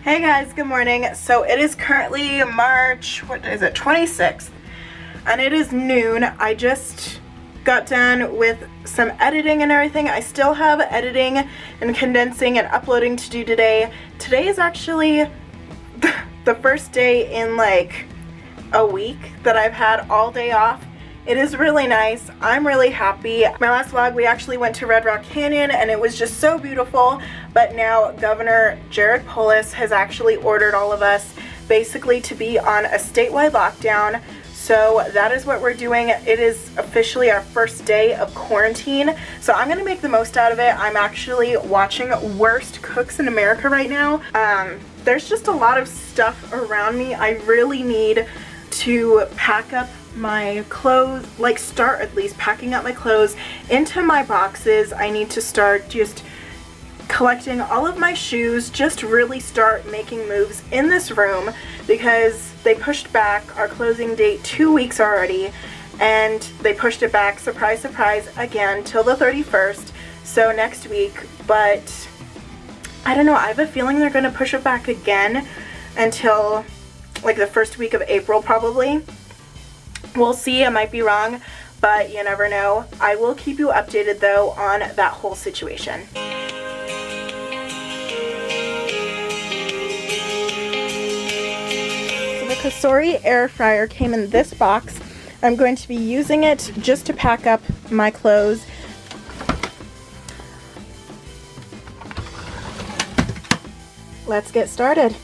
Hey guys, good morning. So it is currently March, what is it, 26th, and it is noon. I just got done with some editing and everything. I still have editing and condensing and uploading to do today. Today is actually the first day in like a week that I've had all day off. It is really nice. I'm really happy. My last vlog, we actually went to Red Rock Canyon and it was just so beautiful. But now Governor Jared Polis has actually ordered all of us basically to be on a statewide lockdown. So that is what we're doing. It is officially our first day of quarantine. So I'm gonna make the most out of it. I'm actually watching Worst Cooks in America right now. There's just a lot of stuff around me. I really need to pack up my clothes, like start at least packing up my clothes into my boxes. I need to start just collecting all of my shoes, just really start making moves in this room because they pushed back our closing date 2 weeks already, and they pushed it back, surprise surprise, again till the 31st, so next week. But I don't know, I have a feeling they're gonna push it back again until like the first week of April probably. We'll see, I might be wrong, but you never know. I will keep you updated though on that whole situation. So the Cosori air fryer came in this box. I'm going to be using it just to pack up my clothes. Let's get started.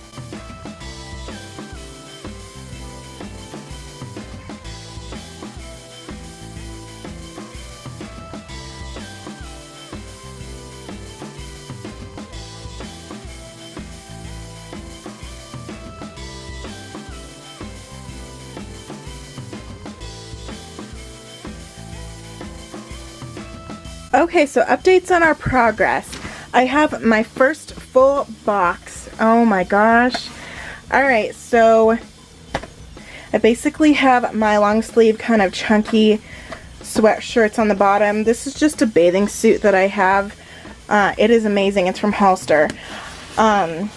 Okay, so updates on our progress. I have my first full box. Oh my gosh. Alright, so I basically have my long sleeve kind of chunky sweatshirts on the bottom. This is just a bathing suit that I have. It is amazing. It's from Hollister. I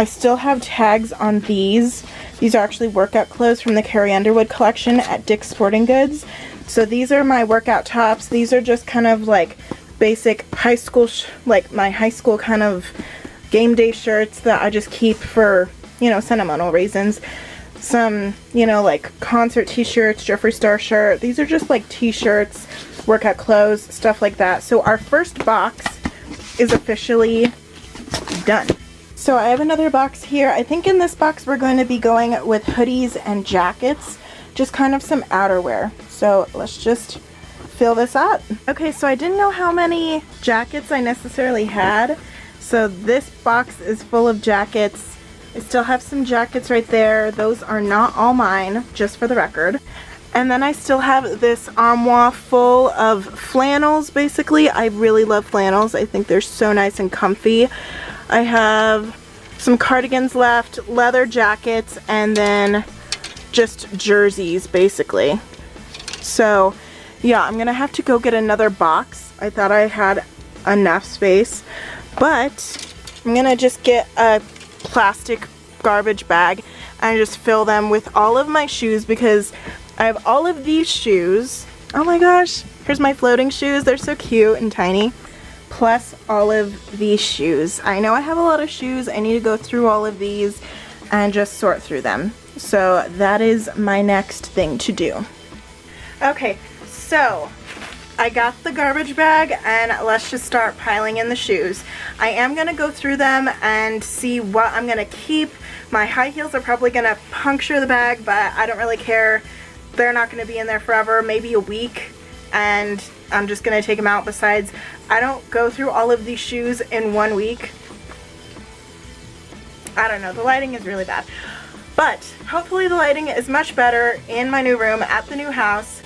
still have tags on these. These are actually workout clothes from the Carrie Underwood collection at Dick's Sporting Goods. So these are my workout tops. These are just kind of like basic high school, like my high school kind of game day shirts that I just keep for, you know, sentimental reasons. Some, you know, like concert t-shirts, Jeffree Star shirt. These are just like t-shirts, workout clothes, stuff like that. So our first box is officially done. So I have another box here. I think in this box we're going to be going with hoodies and jackets, just kind of some outerwear. So let's just fill this up. Okay, so I didn't know how many jackets I necessarily had. So this box is full of jackets. I still have some jackets right there. Those are not all mine, just for the record. And then I still have this armoire full of flannels, basically. I really love flannels. I think they're so nice and comfy. I have some cardigans left, leather jackets, and then just jerseys, basically. So yeah, I'm gonna have to go get another box. I thought I had enough space, but I'm gonna just get a plastic garbage bag and just fill them with all of my shoes because I have all of these shoes. Oh my gosh, here's my floating shoes. They're so cute and tiny. Plus all of these shoes. I know I have a lot of shoes. I need to go through all of these and just sort through them. So that is my next thing to do. Okay, so I got the garbage bag and let's just start piling in the shoes. I am going to go through them and see what I'm going to keep. My high heels are probably going to puncture the bag, but I don't really care. They're not going to be in there forever, maybe a week, and I'm just going to take them out. Besides, I don't go through all of these shoes in 1 week. I don't know, the lighting is really bad. But hopefully the lighting is much better in my new room at the new house.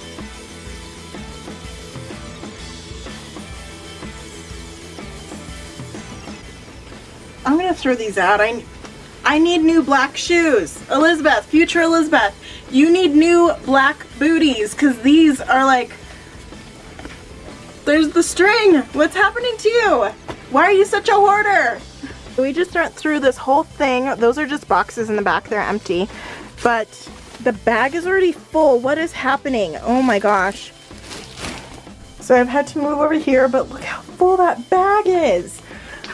I'm gonna throw these out. I need new black shoes. Elizabeth, future Elizabeth, you need new black booties because these are like, there's the string. What's happening to you? Why are you such a hoarder? We just went through this whole thing. Those are just boxes in the back, they're empty. But the bag is already full. What is happening? Oh my gosh. So I've had to move over here, but look how full that bag is.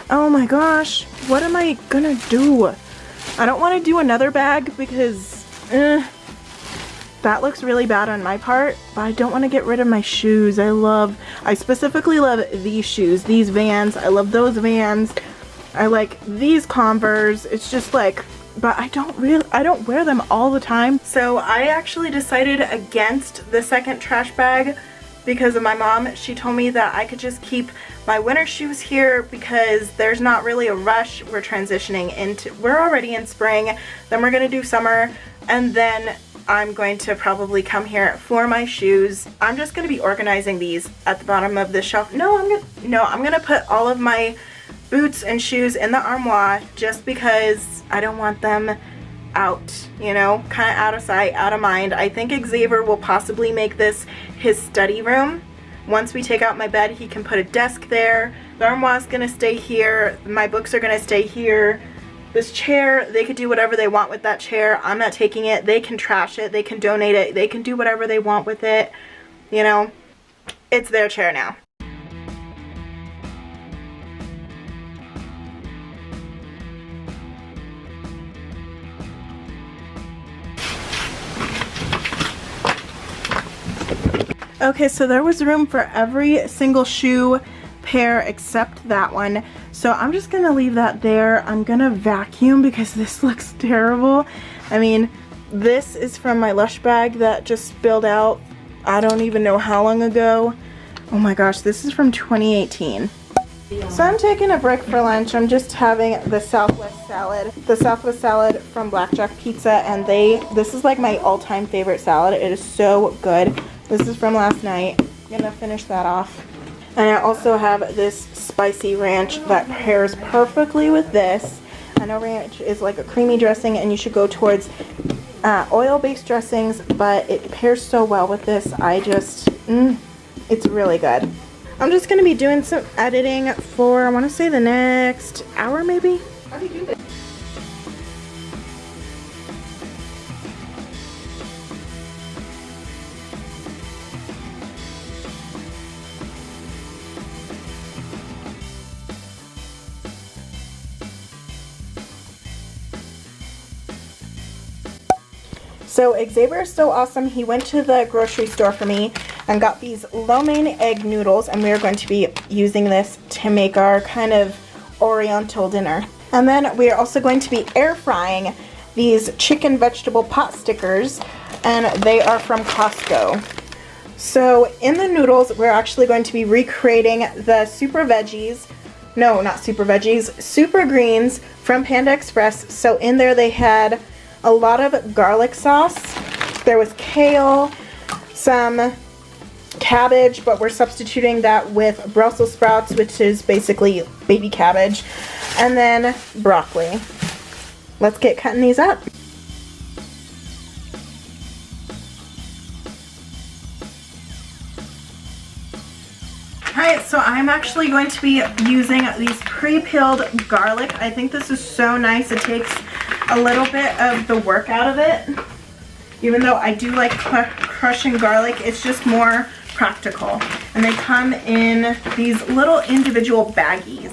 Oh my gosh, what am I gonna do? I don't want to do another bag because that looks really bad on my part, but I don't want to get rid of my shoes. I specifically love these shoes, these Vans. I love those Vans. I like these Converse. It's just like, but I don't wear them all the time. So I actually decided against the second trash bag because of my mom. She told me that I could just keep my winter shoes here because there's not really a rush. We're transitioning we're already in spring, then we're gonna do summer, and then I'm going to probably come here for my shoes. I'm just gonna be organizing these at the bottom of the shelf. I'm gonna put all of my boots and shoes in the armoire just because I don't want them out, you know, kind of out of sight, out of mind. I think Xavier will possibly make this his study room. Once we take out my bed, he can put a desk there. The armoire is gonna stay here. My books are gonna stay here. This chair, they could do whatever they want with that chair. I'm not taking it. They can trash it. They can donate it. They can do whatever they want with it. You know, it's their chair now. Okay, so there was room for every single shoe pair except that one. So I'm just gonna leave that there. I'm gonna vacuum because this looks terrible. I mean, this is from my Lush bag that just spilled out I don't even know how long ago. Oh my gosh, this is from 2018. So I'm taking a break for lunch. I'm just having the Southwest salad. The Southwest salad from Blackjack Pizza, and this is like my all-time favorite salad. It is so good. This is from last night. I'm gonna finish that off. And I also have this spicy ranch that pairs perfectly with this. I know ranch is like a creamy dressing and you should go towards oil-based dressings, but it pairs so well with this. It's really good. I'm just gonna be doing some editing for, I wanna say the next hour maybe. How do you do this? So Xavier is so awesome. He went to the grocery store for me and got these lo mein egg noodles, and we are going to be using this to make our kind of oriental dinner. And then we are also going to be air frying these chicken vegetable pot stickers, and they are from Costco. So in the noodles, we're actually going to be recreating the super veggies, no, not super veggies, super greens from Panda Express. So in there they had a lot of garlic sauce. There was kale, some cabbage, but we're substituting that with Brussels sprouts, which is basically baby cabbage, and then broccoli. Let's get cutting these up. Alright, so I'm actually going to be using these pre-peeled garlic. I think this is so nice. It takes a little bit of the work out of it. Even though I do like crushing garlic, it's just more practical. And they come in these little individual baggies.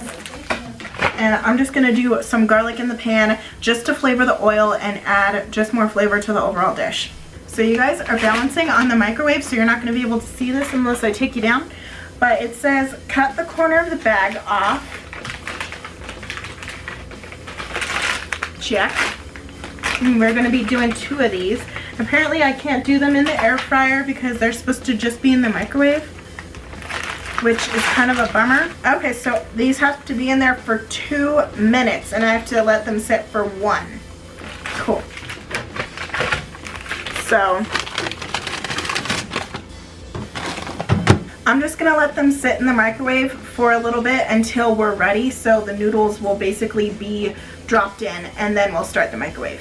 And I'm just going to do some garlic in the pan just to flavor the oil and add just more flavor to the overall dish. So you guys are balancing on the microwave, so you're not going to be able to see this unless I take you down. But it says cut the corner of the bag off. Check. And we're going to be doing 2 of these. Apparently I can't do them in the air fryer because they're supposed to just be in the microwave, which is kind of a bummer. Okay, so these have to be in there for 2 minutes and I have to let them sit for 1. Cool. So I'm just gonna let them sit in the microwave for a little bit until we're ready, so the noodles will basically be dropped in and then we'll start the microwave.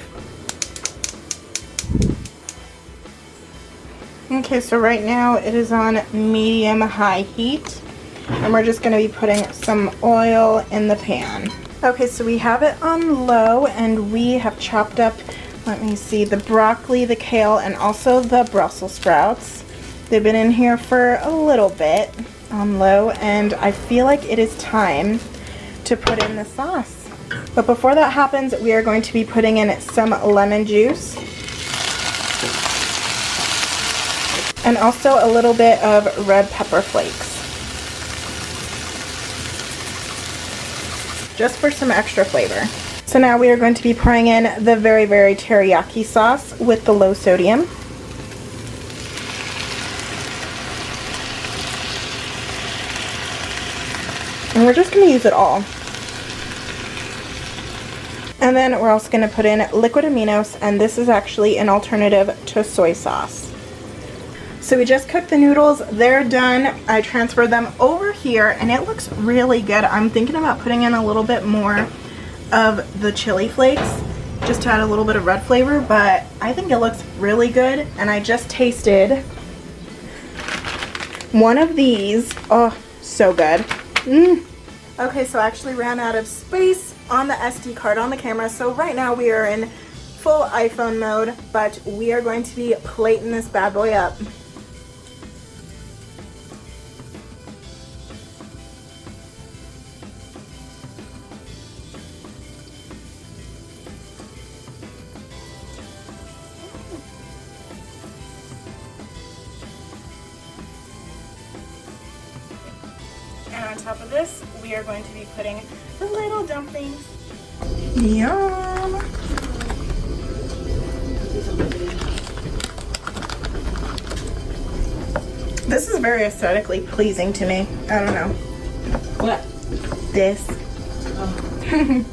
Okay, so right now it is on medium-high heat, and we're just going to be putting some oil in the pan. Okay, so we have it on low and we have chopped up, let me see, the broccoli, the kale, and also the Brussels sprouts. They've been in here for a little bit on low, and I feel like it is time to put in the sauce. But before that happens, we are going to be putting in some lemon juice and also a little bit of red pepper flakes, just for some extra flavor. So now we are going to be pouring in the very, very teriyaki sauce with the low sodium. And we're just going to use it all. And then we're also going to put in liquid aminos, and this is actually an alternative to soy sauce. So we just cooked the noodles, they're done. I transferred them over here and it looks really good. I'm thinking about putting in a little bit more of the chili flakes just to add a little bit of red flavor, but I think it looks really good. And I just tasted one of these. Oh, so good. Okay, so I actually ran out of space on the SD card on the camera, so right now we are in full iPhone mode, but we are going to be plating this bad boy up. And on top of this, we are going to be putting the little dumplings. Yum! This is very aesthetically pleasing to me. I don't know. What? This. Oh.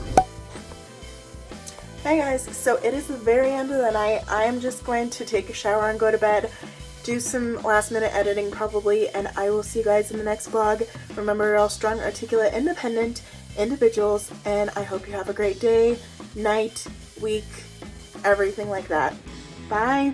Hey guys, so it is the very end of the night. I am just going to take a shower and go to bed. Do some last minute editing probably, and I will see you guys in the next vlog. Remember, you're all strong, articulate, independent individuals, and I hope you have a great day, night, week, everything like that. Bye!